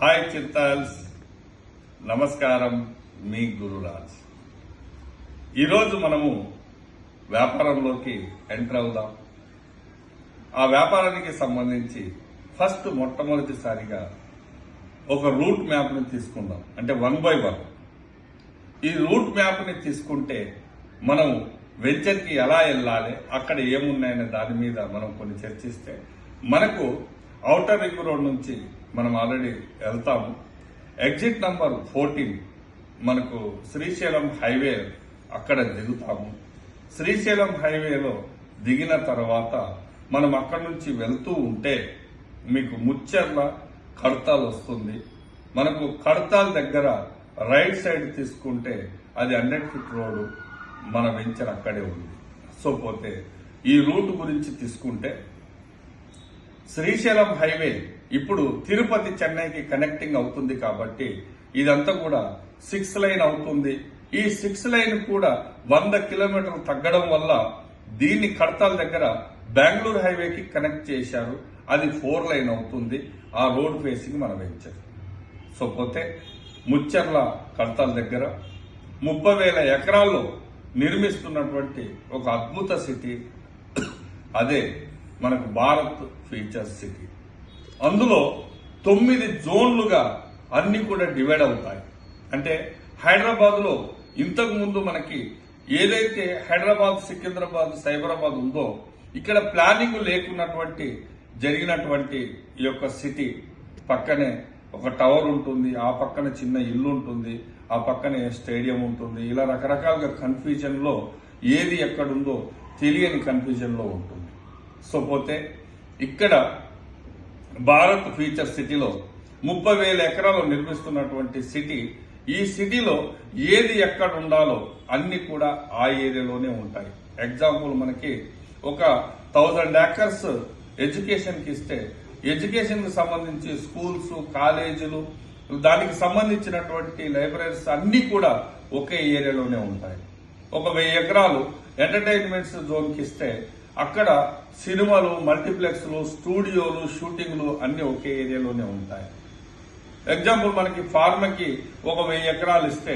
Hi చిత్తాల్స్, నమస్కారం. మీ గురురాజ్. ఈరోజు మనము వ్యాపారంలోకి ఎంటర్ అవుదాం. ఆ వ్యాపారానికి సంబంధించి మొట్టమొదటిసారిగా ఒక రూట్ మ్యాప్ని తీసుకుందాం. అంటే 1 by 1 ఈ రూట్ మ్యాప్ని తీసుకుంటే మనం వెంచర్కి ఎలా వెళ్ళాలి, అక్కడ ఏమున్నాయనే దాని మీద మనం కొన్ని చర్చిస్తే మనకు ఔటర్ రింగ్ రోడ్ నుంచి మనం ఆల్రెడీ వెళ్తాము. ఎగ్జిట్ నంబర్ 14 మనకు శ్రీశైలం హైవే అక్కడ దిగుతాము. శ్రీశైలం హైవేలో దిగిన తర్వాత మనం అక్కడ నుంచి వెళ్తూ ఉంటే మీకు ముచ్చెర్ల కడతాల్ వస్తుంది. మనకు కడతాల్ దగ్గర రైట్ సైడ్ తీసుకుంటే అది 100 feet రోడ్డు, మన వెంచర్ అక్కడే ఉంది. సో పోతే ఈ రూట్ గురించి తీసుకుంటే శ్రీశైలం హైవే ఇప్పుడు తిరుపతి చెన్నైకి కనెక్టింగ్ అవుతుంది కాబట్టి ఇదంతా కూడా 6 లైన్ అవుతుంది. ఈ 6 లైన్ కూడా 100 కిలోమీటర్లు తగ్గడం వల్ల దీన్ని కడతాల దగ్గర బెంగళూరు హైవేకి కనెక్ట్ చేశారు. అది 4 లైన్ అవుతుంది. ఆ రోడ్ ఫేసింగ్ మన వెంచర్. సో పోతే ముచ్చెర్ల కడతాల దగ్గర 30,000 ఎకరాల్లో నిర్మిస్తున్నటువంటి ఒక అద్భుత సిటీ, అదే మనకు భారత్ ఫ్యూచర్ సిటీ. అందులో 9 జోన్లుగా అన్ని కూడా డివైడ్ అవుతాయి. అంటే హైదరాబాద్ లో ఇంతకు ముందు మనకి ఏదైతే హైదరాబాద్, సికింద్రాబాద్, సైబరాబాద్ ఉందో ఇక్కడ ప్లానింగ్ లేకున్నటువంటి జరిగినటువంటి ఈ యొక్క సిటీ పక్కనే ఒక టవర్ ఉంటుంది, ఆ పక్కన చిన్న ఇల్లు ఉంటుంది, ఆ పక్కనే స్టేడియం ఉంటుంది. ఇలా రకరకాలుగా కన్ఫ్యూజన్ లో ఏది ఎక్కడుందో తెలియని కన్ఫ్యూజన్ లో ఉంటుంది. సో పోతే ఇక్కడ భారత్ ఫ్యూచర్ సిటీలో 30,000 ఎకరాలు నిర్మిస్తున్నటువంటి సిటీ. ఈ సిటీలో ఏది ఎక్కడ ఉండాలో అన్ని కూడా ఆ ఏరియాలోనే ఉంటాయి. ఎగ్జాంపుల్ మనకి ఒక 1000 acres ఎడ్యుకేషన్ కి ఇస్తే ఎడ్యుకేషన్ కి సంబంధించి స్కూల్స్, కాలేజీలు, దానికి సంబంధించినటువంటి లైబ్రరీస్ అన్ని కూడా ఒకే ఏరియాలోనే ఉంటాయి. ఒక 1000 ఎకరాలు ఎంటర్టైన్మెంట్స్ జోన్ కి ఇస్తే అక్కడ సినిమాలు, మల్టీప్లెక్స్లు, స్టూడియోలు, షూటింగ్లు అన్ని ఒకే ఏరియాలోనే ఉంటాయి. ఎగ్జాంపుల్ మనకి ఫార్మకి ఒక 1000 ఎకరాలు ఇస్తే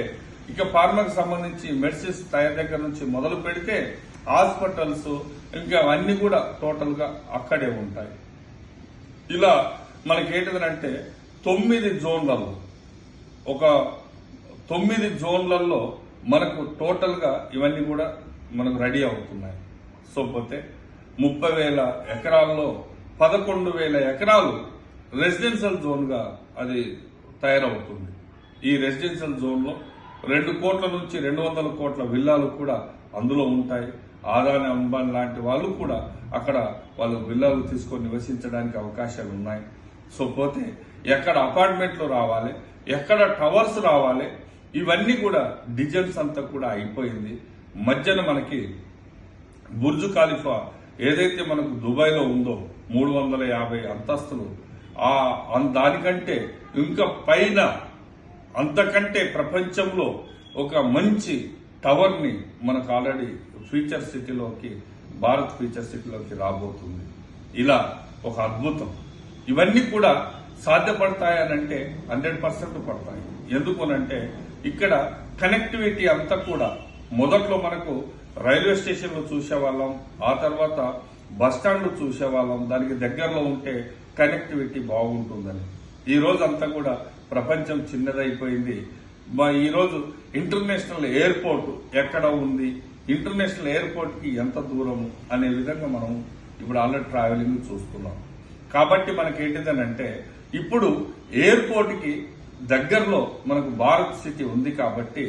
ఇక ఫార్మకి సంబంధించి మెడిసిన్స్ తయారు దగ్గర నుంచి మొదలు పెడితే హాస్పిటల్స్ ఇంకా అన్ని కూడా టోటల్ గా అక్కడే ఉంటాయి. ఇలా మనకి ఏంటిదంటే 9 జోన్లలో ఒక 9 జోన్లలో మనకు టోటల్ గా ఇవన్నీ కూడా మనకు రెడీ అవుతున్నాయి. సో పోతే 30,000 ఎకరాల్లో 11,000 ఎకరాలు రెసిడెన్షియల్ జోన్ గా అది తయారవుతుంది. ఈ రెసిడెన్షియల్ జోన్ లో 2 కోట్ల నుంచి 200 కోట్ల విల్లాలు కూడా అందులో ఉంటాయి. ఆదాని, అంబానీ లాంటి వాళ్ళు కూడా అక్కడ వాళ్ళు విల్లాలు తీసుకొని నివసించడానికి అవకాశాలు ఉన్నాయి. సో పోతే ఎక్కడ అపార్ట్మెంట్లు రావాలి, ఎక్కడ టవర్స్ రావాలి, ఇవన్నీ కూడా డిజైన్స్ అంతా కూడా అయిపోయింది. మధ్యన మనకి బుర్జు ఖలీఫా ఏదైతే మనకు దుబాయ్ లో ఉందో 350 అంతస్తులు, దానికంటే ఇంకా పైన అంతకంటే ప్రపంచంలో ఒక మంచి టవర్ ని మనకు ఆల్రెడీ ఫ్యూచర్ సిటీలోకి, భారత్ ఫ్యూచర్ సిటీలోకి రాబోతుంది. ఇలా ఒక అద్భుతం. ఇవన్నీ కూడా సాధ్యపడతాయనంటే 100% పడతాయి. ఎందుకునంటే ఇక్కడ కనెక్టివిటీ అంతా కూడా మొదట్లో మనకు రైల్వే స్టేషన్లు చూసేవాళ్ళం, ఆ తర్వాత బస్ స్టాండ్లు చూసేవాళ్ళం. దానికి దగ్గరలో ఉంటే కనెక్టివిటీ బాగుంటుందని. ఈ రోజు అంతా కూడా ప్రపంచం చిన్నదైపోయింది. ఈ రోజు ఇంటర్నేషనల్ ఎయిర్పోర్ట్ ఎక్కడ ఉంది, ఇంటర్నేషనల్ ఎయిర్పోర్ట్ కి ఎంత దూరం అనే విధంగా మనం ఇప్పుడు ఆల్రెడీ ట్రావెలింగ్ చూస్తున్నాం. కాబట్టి మనకి ఏంటిదనంటే ఇప్పుడు ఎయిర్పోర్ట్ కి దగ్గరలో మనకు భారత్ సిటీ ఉంది కాబట్టి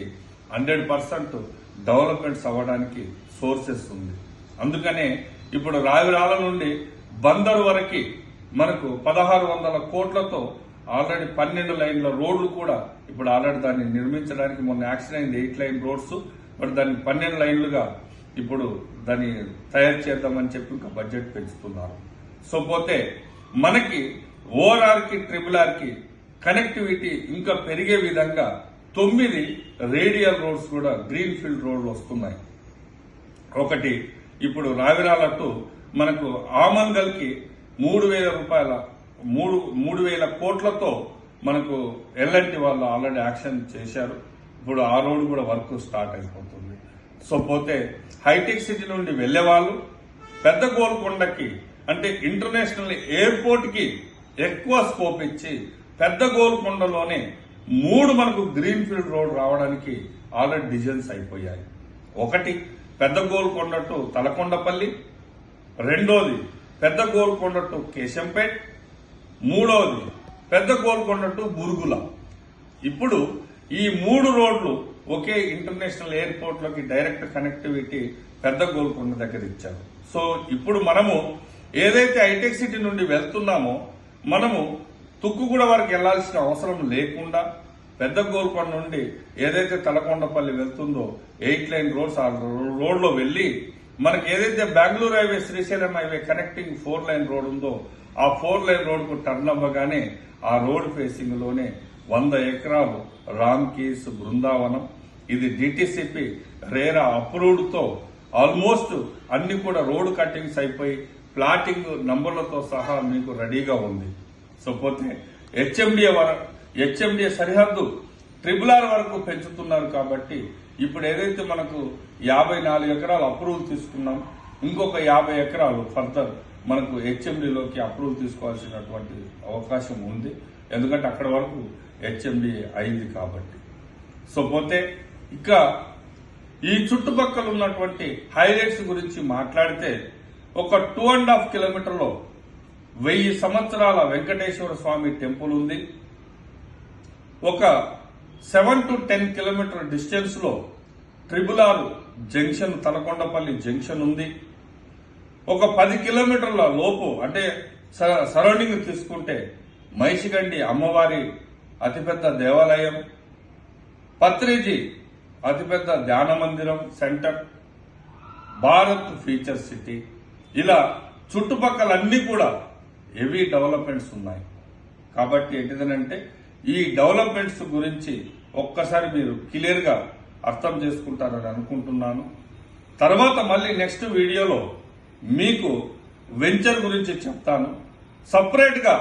100% డెవలప్మెంట్స్ అవ్వడానికి సోర్సెస్ ఉంది. అందుకనే ఇప్పుడు రావిరాల నుండి బందర్ వరకు మనకు 1600 కోట్లతో ఆల్రెడీ 12 లైన్ల రోడ్లు కూడా ఇప్పుడు ఆల్రెడీ దాన్ని నిర్మించడానికి మొన్న యాక్షన్ అయింది. 8 లైన్ రోడ్స్, బట్ దాన్ని 12 లైన్లుగా ఇప్పుడు దాన్ని తయారు చేద్దామని చెప్పి ఇంకా బడ్జెట్ పెంచుతున్నారు. సో పోతే మనకి ఓఆర్ఆర్ కి, ట్రిపుల్-ఆర్ కి కనెక్టివిటీ ఇంకా పెరిగే విధంగా 9 రేడియల్ రోడ్స్ కూడా గ్రీన్ ఫీల్డ్ రోడ్లు వస్తున్నాయి. ఒకటి ఇప్పుడు రావిరాల టు మనకు ఆమంగల్ కి 3,000 కోట్లతో మనకు ఎల్ఎన్టీ వాళ్ళు ఆల్రెడీ యాక్షన్ చేశారు. ఇప్పుడు ఆ రోడ్ కూడా వర్క్ స్టార్ట్ అయిపోతుంది. సో పోతే హైటెక్ సిటీ నుండి వెళ్లే వాళ్ళు పెద్ద గోల్కొండకి అంటే ఇంటర్నేషనల్ ఎయిర్పోర్ట్ కి ఎక్కువ స్కోప్ ఇచ్చి పెద్ద గోల్కొండలోనే 3 మనకు గ్రీన్ ఫీల్డ్ రోడ్ రావడానికి ఆల్రెడీ డిజైన్స్ అయిపోయాయి. ఒకటి పెద్ద గోల్కొండ టు తలకొండపల్లి, రెండోది పెద్ద గోల్కొండ టు కేశంపేట్, మూడవది పెద్ద గోల్కొండ టు బురుగుల. ఇప్పుడు ఈ 3 రోడ్లు ఒకే ఇంటర్నేషనల్ ఎయిర్పోర్ట్ లోకి డైరెక్ట్ కనెక్టివిటీ పెద్ద గోల్కొండ దగ్గర ఇచ్చారు. సో ఇప్పుడు మనము ఏదైతే హైటెక్ సిటీ నుండి వెళ్తున్నామో మనము తుక్కుగూడ వరకు వెళ్లాల్సిన అవసరం లేకుండా పెద్ద గోల్కొండ నుండి ఏదైతే తలకొండపల్లి వెళ్తుందో 8 లైన్ రోడ్స్ ఆ రోడ్ లో వెళ్లి మనకి ఏదైతే Bengaluru highway Srisailam highway connecting 4 line road ఉందో ఆ 4 లైన్ రోడ్ కు టర్న్ అవ్వగానే ఆ రోడ్ ఫేసింగ్ లోనే 100 ఎకరాలు రామ్ కీస్ బృందావనం. ఇది డిటిసిపి రేరా అప్రూవ్డ్ తో ఆల్మోస్ట్ అన్ని కూడా రోడ్ కటింగ్స్ అయిపోయి ప్లాటింగ్ నంబర్లతో సహా మీకు రెడీగా ఉంది. సో పోతే హెచ్ఎండిఏ సరిహద్దు RRR వరకు పెంచుతున్నారు. కాబట్టి ఇప్పుడు ఏదైతే మనకు 54 ఎకరాలు అప్రూవల్ తీసుకున్నాం, ఇంకొక 50 ఎకరాలు ఫర్దర్ మనకు హెచ్ఎండిలోకి అప్రూవల్ తీసుకోవాల్సినటువంటి అవకాశం ఉంది. ఎందుకంటే అక్కడ వరకు హెచ్ఎండిఏ అయింది కాబట్టి. సో పోతే ఇక ఈ చుట్టుపక్కల ఉన్నటువంటి హైలైట్స్ గురించి మాట్లాడితే ఒక 2.5 కిలోమీటర్లో 1000 సంవత్సరాల వెంకటేశ్వర స్వామి టెంపుల్ ఉంది. ఒక 7 to 10 కిలోమీటర్ డిస్టెన్స్ లో RRR జంక్షన్ తలకొండపల్లి జంక్షన్ ఉంది. ఒక 10 కిలోమీటర్ల లోపు అంటే సరౌండింగ్ తీసుకుంటే మైషిగండి అమ్మవారి అతిపెద్ద దేవాలయం, పత్రిజీ అతిపెద్ద ధ్యాన మందిరం సెంటర్, భారత్ ఫీచర్ సిటీ, ఇలా చుట్టుపక్కలన్నీ కూడా హెవీ డెవలప్మెంట్స్ ఉన్నాయి. కాబట్టి ఏంటిదనంటే ఈ డెవలప్మెంట్స్ గురించి ఒక్కసారి మీరు క్లియర్ గా అర్థం చేసుకుంటారని అనుకుంటున్నాను. తర్వాత మళ్ళీ నెక్స్ట్ వీడియోలో మీకు వెంచర్ గురించి చెప్తాను. సపరేట్ గా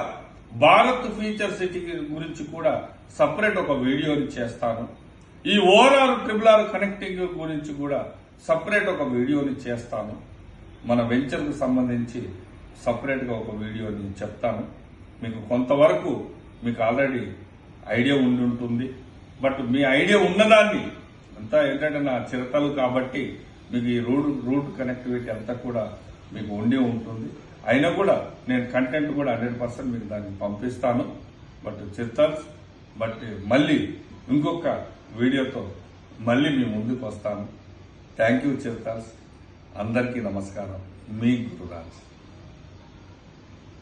భారత్ ఫీచర్ సిటీ గురించి కూడా సపరేట్ ఒక వీడియోని చేస్తాను. ఈ ఓవరాల్ RRR కనెక్టింగ్ గురించి కూడా సపరేట్ ఒక వీడియోని చేస్తాను. మన వెంచర్ కు సంబంధించి సపరేట్ గా ఒక వీడియోని చెప్తాను. మీకు కొంతవరకు మీకు ఆల్రెడీ ఐడియా ఉండి ఉంటుంది. బట్ మీ ఐడియా ఉన్నదాన్ని అంతా ఏంటంటే నా చిరతలు కాబట్టి మీకు ఈ రూట్ కనెక్టివిటీ అంతా కూడా మీకు ఉండి ఉంటుంది. అయినా కూడా నేను కంటెంట్ కూడా 100% మీకు దాన్ని పంపిస్తాను. బట్ చిరతల్స్ మళ్ళీ ఇంకొక వీడియోతో మళ్ళీ మీ ముందుకు వస్తాను. థ్యాంక్ యూ చిరతల్స్. అందరికీ నమస్కారం. మీ గురురాజ్.